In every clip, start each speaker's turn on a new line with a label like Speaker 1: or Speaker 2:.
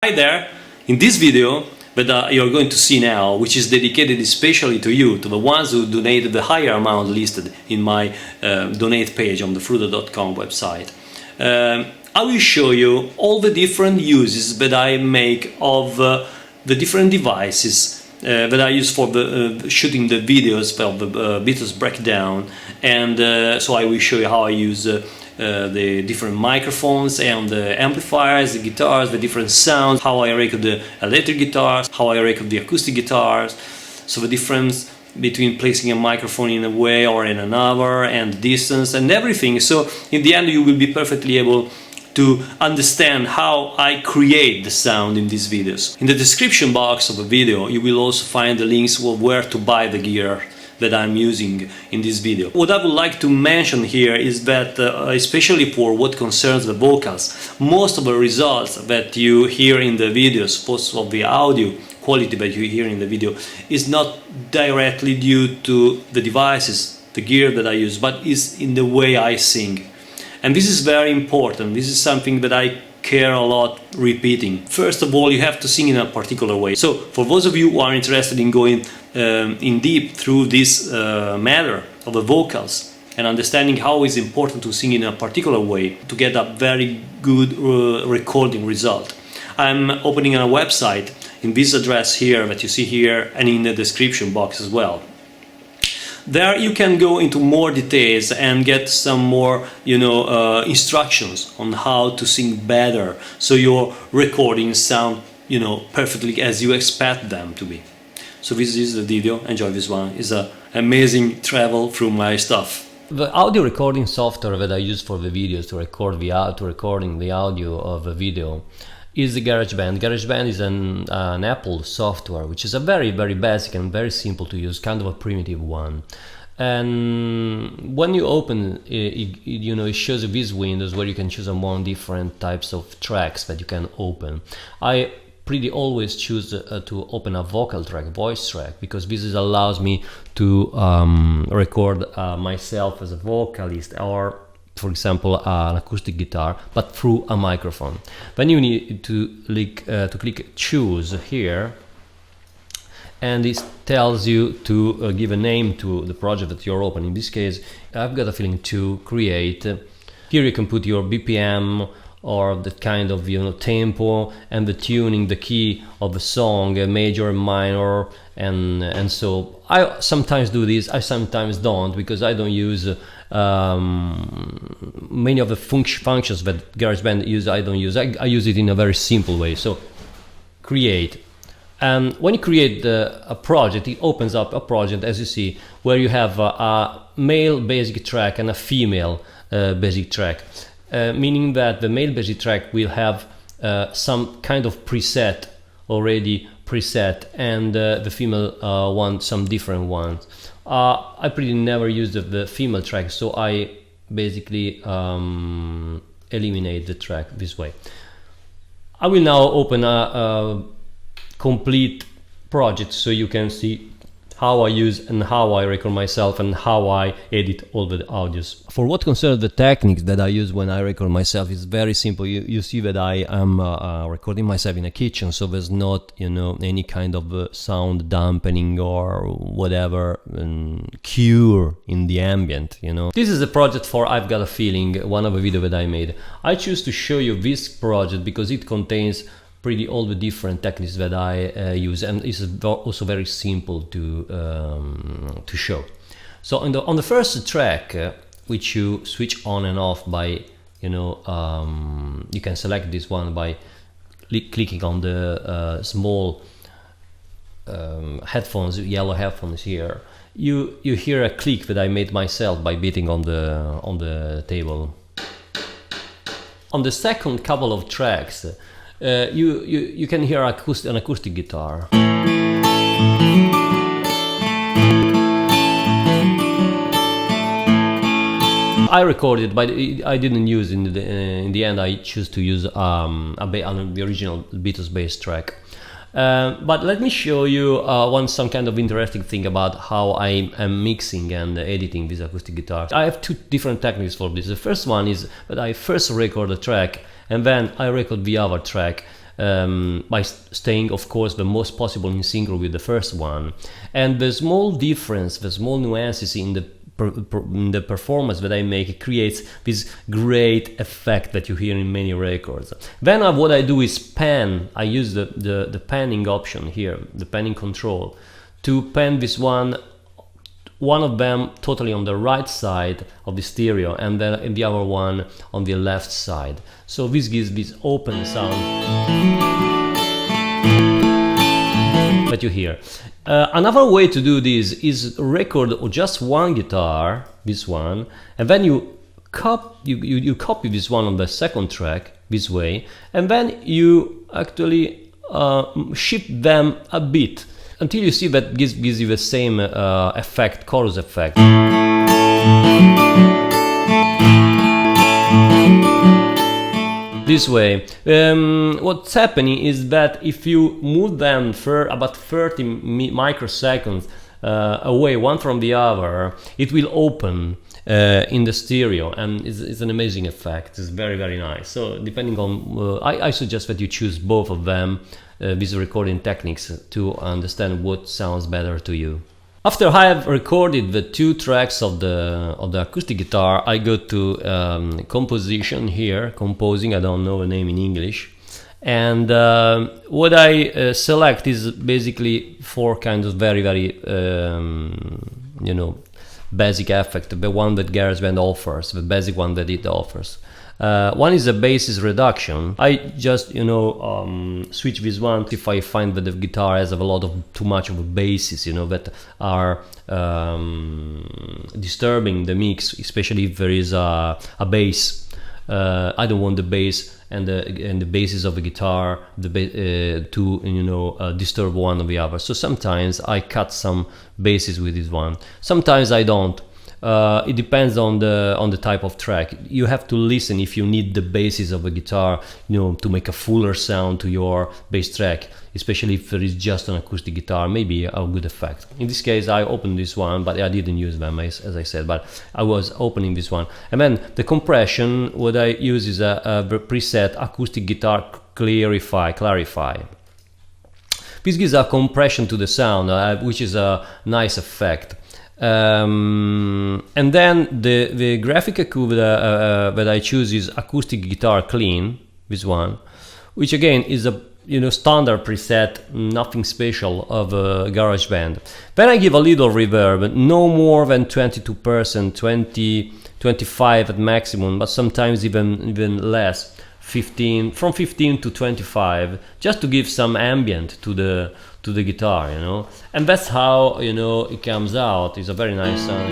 Speaker 1: Hi there! In this video that you're going to see now, which is dedicated especially to you, to the ones who donated the higher amount listed in my donate page on the Frudo.com website, I will show you all the different uses that I make of the different devices that I use for the shooting the videos of the Beatles breakdown, and so I will show you how I use the different microphones and the amplifiers, the guitars, the different sounds, how I record the electric guitars, how I record the acoustic guitars, so the difference between placing a microphone in a way or in another, and distance and everything. So in the end you will be perfectly able to understand how I create the sound in these videos. In the description box of the video you will also find the links of where to buy the gear that I'm using in this video. What I would like to mention here is that especially for what concerns the vocals, most of the results that you hear in the videos, most of the audio quality that you hear in the video, is not directly due to the devices, the gear that I use, but is in the way I sing. And this is very important. This is something that I care a lot repeating. First of all, you have to sing in a particular way. So for those of you who are interested in going in deep through this matter of the vocals and understanding how it's important to sing in a particular way to get a very good recording result, I'm opening a website in this address here that you see here and in the description box as well. There you can go into more details and get some more, instructions on how to sing better, so your recordings sound, perfectly as you expect them to be. So this is the video. Enjoy this one. It's an amazing travel through my stuff.
Speaker 2: The audio recording software that I use for the videos to recording the audio of a video is the GarageBand. GarageBand is an Apple software, which is a very, very basic and very simple to use, kind of a primitive one. And when you open it, it shows you these windows where you can choose among different types of tracks that you can open. I pretty always choose to open a vocal track, voice track, because this allows me to record myself as a vocalist, or for example an acoustic guitar, but through a microphone. Then you need to click choose here, and it tells you to give a name to the project that you're opening. In this case, I've Got a Feeling to create. Here you can put your BPM or the kind of tempo and the tuning, the key of the song, major, minor, and so I sometimes do this, I sometimes don't, because I don't use many of the functions that GarageBand use. I don't use. I use it in a very simple way. So create, and when you create a project, it opens up a project, as you see, where you have a male basic track and a female basic track. Meaning that the male basic track will have some kind of preset already preset, and the female one some different ones. I pretty never use the female track, so I basically eliminate the track this way. I will now open a complete project so you can see how I use and how I record myself and how I edit all the audios. For what concerns the techniques that I use when I record myself, it's very simple. You see that I am recording myself in a kitchen, so there's not any kind of sound dampening or whatever cure in the ambient. This is a project for I've Got a Feeling, one of the videos that I made. I choose to show you this project because it contains pretty all the different techniques that I use, and it's also very simple to show. So on the first track, which you switch on and off by, you can select this one by clicking on the small headphones, yellow headphones here. You hear a click that I made myself by beating on the table. On the second couple of tracks, you can hear an acoustic guitar. I recorded, but I didn't use in the end. I choose to use the original Beatles bass track. But let me show you some kind of interesting thing about how I am mixing and editing this acoustic guitar. I have two different techniques for this. The first one is that I first record a track and then I record the other track by staying, of course, the most possible in sync with the first one. And the small difference, the small nuances in the performance that I make creates this great effect that you hear in many records. Then what I do is pan. I use the panning option here, the panning control, to pan this one of them totally on the right side of the stereo and then the other one on the left side. So this gives this open sound that you hear. Another way to do this is record just one guitar, this one, and then you copy this one on the second track this way, and then you actually shift them a bit until you see that gives you the same effect, chorus effect. This way. What's happening is that if you move them for about 30 microseconds away one from the other, it will open in the stereo, and it's an amazing effect. It's very, very nice. So depending on, I suggest that you choose both of them, these recording techniques, to understand what sounds better to you. After I have recorded the 2 tracks of the acoustic guitar, I go to composition here, composing, I don't know the name in English. And what I select is basically 4 kinds of very, very, basic effect, the one that GarageBand offers, the basic one that it offers. One is a basis reduction. I just switch this one if I find that the guitar has a lot of too much of a basses, that are disturbing the mix, especially if there is a bass. I don't want the bass and the basses of the guitar to disturb one or the other. So sometimes I cut some basses with this one. Sometimes I don't. It depends on the type of track. You have to listen if you need the basses of a guitar, to make a fuller sound to your bass track, especially if there is just an acoustic guitar, maybe a good effect. In this case, I opened this one, but I didn't use them, as I said, but I was opening this one. And then the compression, what I use is a preset acoustic guitar clarify. This gives a compression to the sound, which is a nice effect. And then the graphic EQ that I choose is acoustic guitar clean, this one, which again is a standard preset, nothing special of GarageBand. Then I give a little reverb, no more than 22%, 25 at maximum, but sometimes even less, from 15 to 25, just to give some ambient to the guitar, and that's how it comes out. It's a very nice sound.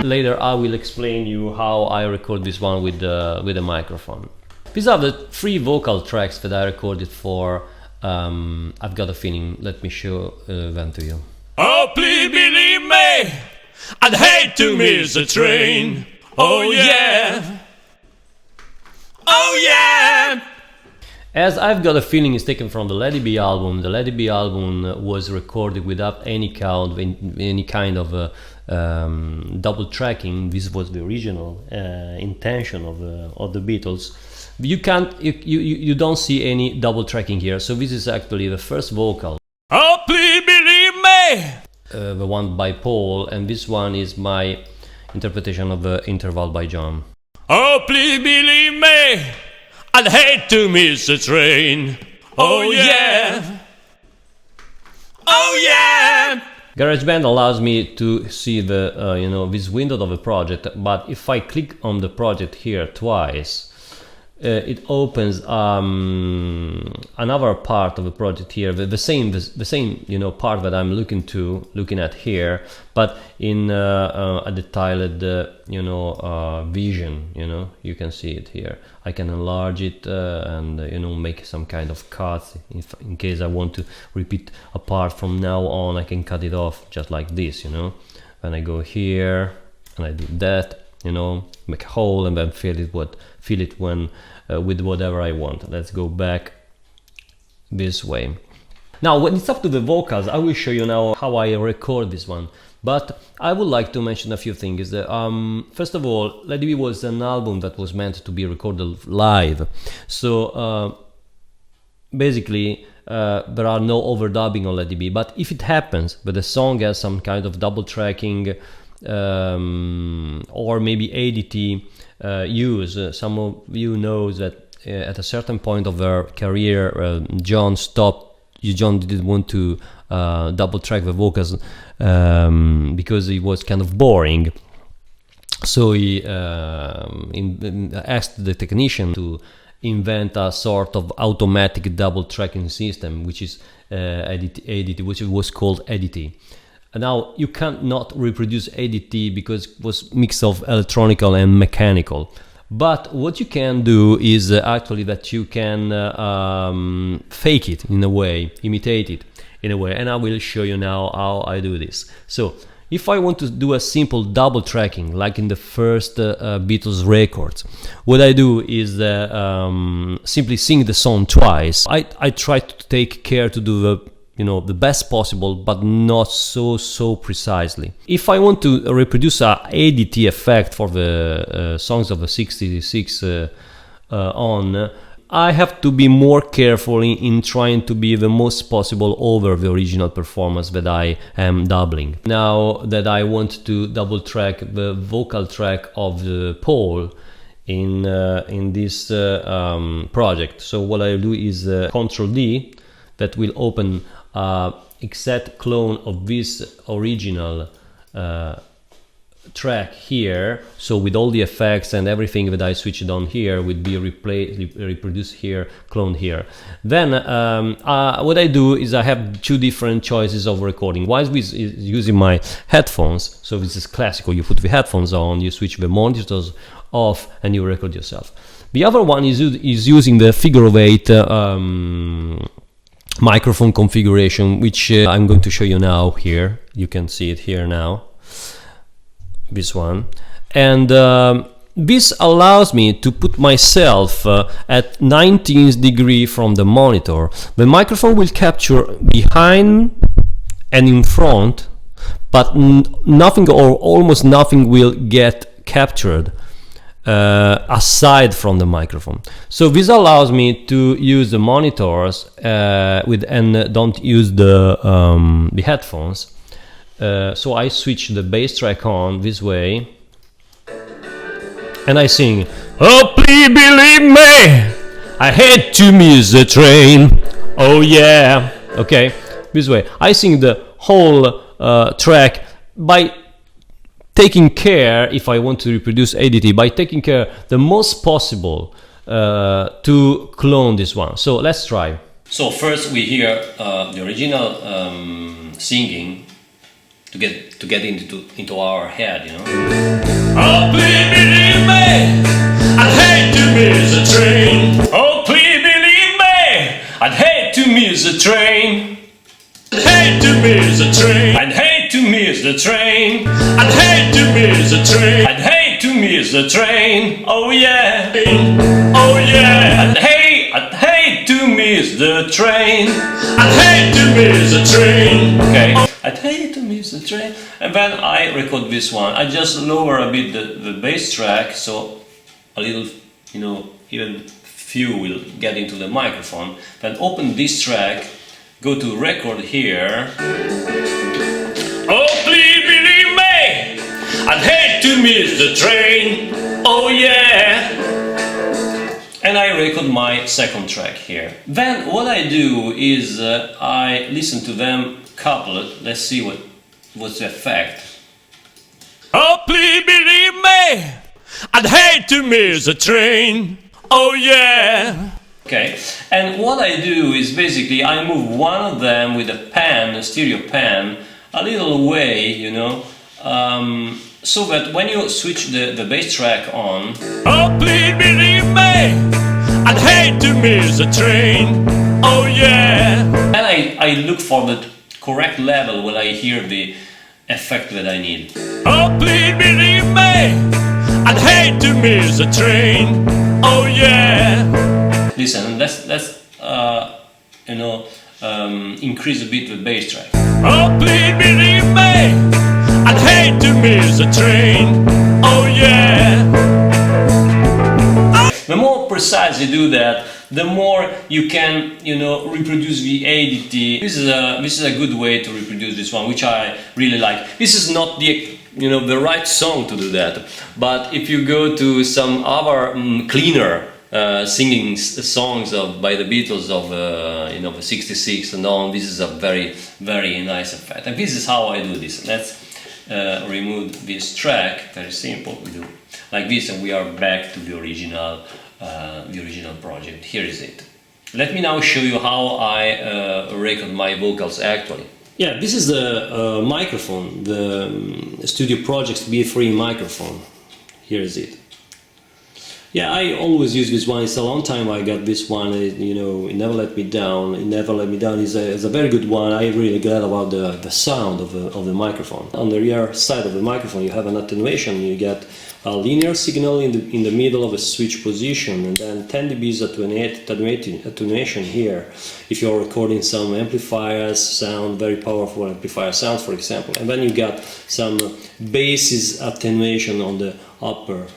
Speaker 2: Later I will explain you how I record this one with the microphone. These are the 3 vocal tracks that I recorded for I've Got a Feeling. Let me show them to you.
Speaker 3: Oh, please believe me, I'd hate to miss a train. Oh yeah, oh yeah.
Speaker 2: As I've Got a Feeling is taken from the Lady B album. The Lady B album was recorded without any kind of double tracking. This was the original intention of the Beatles. You don't see any double tracking here. So this is actually the first vocal.
Speaker 3: Oh, please believe me.
Speaker 2: The one by Paul, and this one is my interpretation of the interval by John.
Speaker 3: Oh, please believe me, I'd hate to miss a train. Oh yeah, oh yeah.
Speaker 2: GarageBand allows me to see the this window of the project, but if I click on the project here twice, it opens another part of the project here, the same part that I'm looking at here, but in a detailed vision. You can see it here. I can enlarge it and make some kind of cuts in case I want to repeat a part from now on. I can cut it off just like this. Then I go here and I do that. Make a hole and then fill it when with whatever I want. Let's go back this way. Now, when it's up to the vocals, I will show you now how I record this one. But I would like to mention a few things. First of all, Lady B was an album that was meant to be recorded live. So basically, there are no overdubbing on Lady B. But if it happens that the song has some kind of double tracking or maybe ADT use, some of you know that at a certain point of their career, John didn't want to double track the vocals because it was kind of boring. So he asked the technician to invent a sort of automatic double tracking system, which is ADT, which was called ADT. Now you cannot reproduce ADT because it was mix of electronical and mechanical. But what you can do is actually that you can fake it in a way, imitate it in a way, and I will show you now how I do this. So if I want to do a simple double tracking like in the first Beatles records, what I do is simply sing the song twice. I try to take care to do the best possible, but not so precisely. If I want to reproduce a ADT effect for the songs of the 66 on, I have to be more careful in trying to be the most possible over the original performance that I am doubling. Now that I want to double track the vocal track of the Paul in this project, so what I do is Ctrl D, that will open exact clone of this original track here. So with all the effects and everything that I switched on here would be reproduced here, cloned here. Then what I do is I have two different choices of recording. One is using my headphones. So this is classical. You put the headphones on, you switch the monitors off, and you record yourself. The other one is using the figure of 8 microphone configuration, which I'm going to show you now here. You can see it here now, this one. And this allows me to put myself at 19 degrees from the monitor. The microphone will capture behind and in front, but nothing or almost nothing will get captured aside from the microphone. So this allows me to use the monitors and don't use the headphones. So I switch the bass track on this way, and I sing, "Oh, please believe me, I hate to miss the train, oh yeah." Okay, this way. I sing the whole track by taking care, if I want to reproduce ADT, by taking care the most possible to clone this one. So let's try. So first we hear the original singing to get into our head, you know.
Speaker 3: Oh, please believe me, I'd hate to miss a train. Oh, please believe me, I'd hate to miss a train. I'd hate to miss a train. I'd hate to miss the train. I'd hate to miss the train. I'd hate to miss the train. Oh yeah. Oh yeah. I'd hate to miss the train. I'd hate to miss the train.
Speaker 1: Okay. I'd hate to miss the train. And then I record this one. I just lower a bit the bass track, so a little, you know, even few will get into the microphone. Then open this track, go to record here.
Speaker 3: Oh, please believe me, I'd hate to miss the train. Oh yeah.
Speaker 1: And I record my second track here. Then what I do is I listen to them coupled. Let's see what's the effect.
Speaker 3: Oh, please believe me, I'd hate to miss the train. Oh yeah.
Speaker 1: Okay, and what I do is basically I move one of them with a pan, a stereo pan, a little away, you know, so that when you switch the bass track on...
Speaker 3: Oh, please believe me, I'd hate to miss the train. Oh yeah.
Speaker 1: And I look for the correct level when I hear the effect that I need.
Speaker 3: Oh, please believe me, I'd hate to miss the train. Oh yeah.
Speaker 1: Listen, let's you know, increase a bit the bass track.
Speaker 3: Oh, please believe me, hate to miss a train. Oh yeah. The more precise you do that, the more you can, reproduce the ADT. This is a good way to reproduce this one, which I really like. This is not the right song to do that, but if you go to some other cleaner singing songs by the Beatles of the 66 and on, this is a very, very nice effect. And this is how I do this. Let's remove this track. Very simple. We do like this, and we are back to the original project. Here is it. Let me now show you how I record my vocals actually. Yeah, this is the microphone, the Studio Projects B3 microphone. Here is it. Yeah, I always use this one. It's a long time I got this one. It never let me down. It never let me down. It's a very good one. I'm really glad about the sound of the microphone. On the rear side of the microphone, you have an attenuation. You get a linear signal in the middle of a switch position, and then 10 dBs attenuation here. If you're recording some amplifiers sound, very powerful amplifier sounds, for example, and then you got some basses attenuation on the upper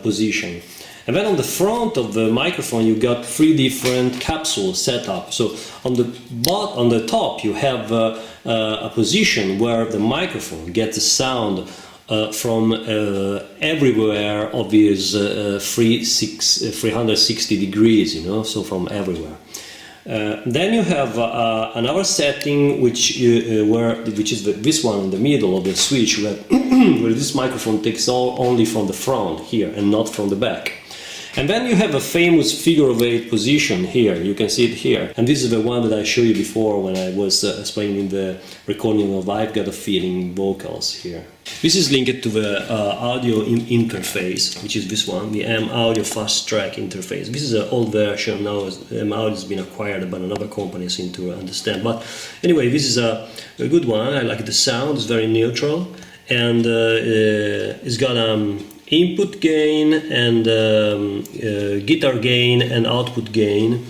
Speaker 3: position. And then on the front of the microphone you got 3 different capsules set up. So on the top you have a position where the microphone gets the sound from everywhere of these 360 degrees, so from everywhere. Then you have another setting which is this one in the middle of the switch, where, where this microphone takes only from the front here and not from the back. And then you have a famous figure of 8 position here, you can see it here. And this is the one that I showed you before when I was explaining the recording of I've Got a Feeling vocals here. This is linked to the audio interface, which is this one, the M-Audio Fast Track interface. This is an old version, now M-Audio has been acquired by another company, I seem to understand. But anyway, this is a good one, I like the sound, it's very neutral. And it's got input gain and guitar gain and output gain.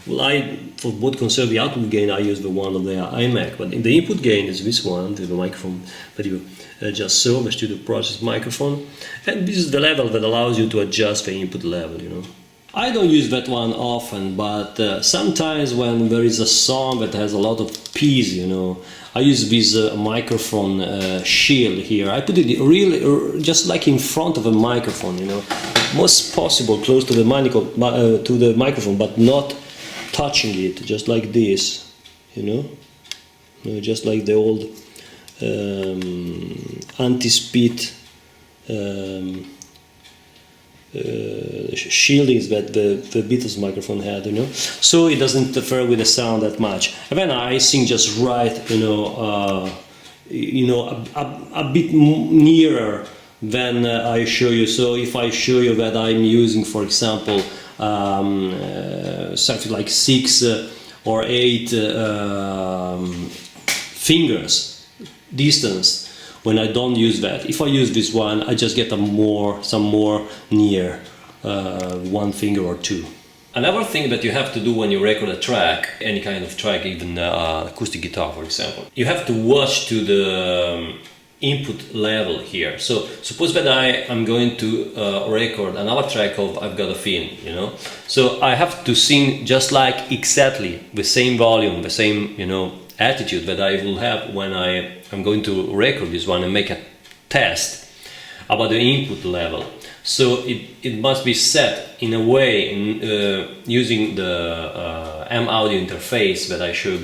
Speaker 3: Well, for both conserve the output gain, I use the one of the iMac, but the input gain is this one, the microphone that you just saw, the Studio Projects microphone, and this is the level that allows you to adjust the input level, I don't use that one often, but sometimes when there is a song that has a lot of P's, I use this microphone shield here. I put it really just like in front of a microphone, most possible close to the microphone, but not touching it, just like this, just like the old anti-speed shieldings that the Beatles microphone had, so it doesn't interfere with the sound that much. And then I sing just right, a bit nearer than I show you. So if I show you that I'm using, for example, something like 6 or 8 fingers distance, when I don't use that, if I use this one, I just get some more near 1 finger or 2. Another thing that you have to do when you record a track, any kind of track, even acoustic guitar, for example, you have to watch to the input level here. So suppose that I am going to record another track of I've Got a Feeling, So I have to sing just like exactly the same volume, the same, attitude that I will have when I'm going to record this one and make a test about the input level. So it must be set in a way using the M-Audio interface that I showed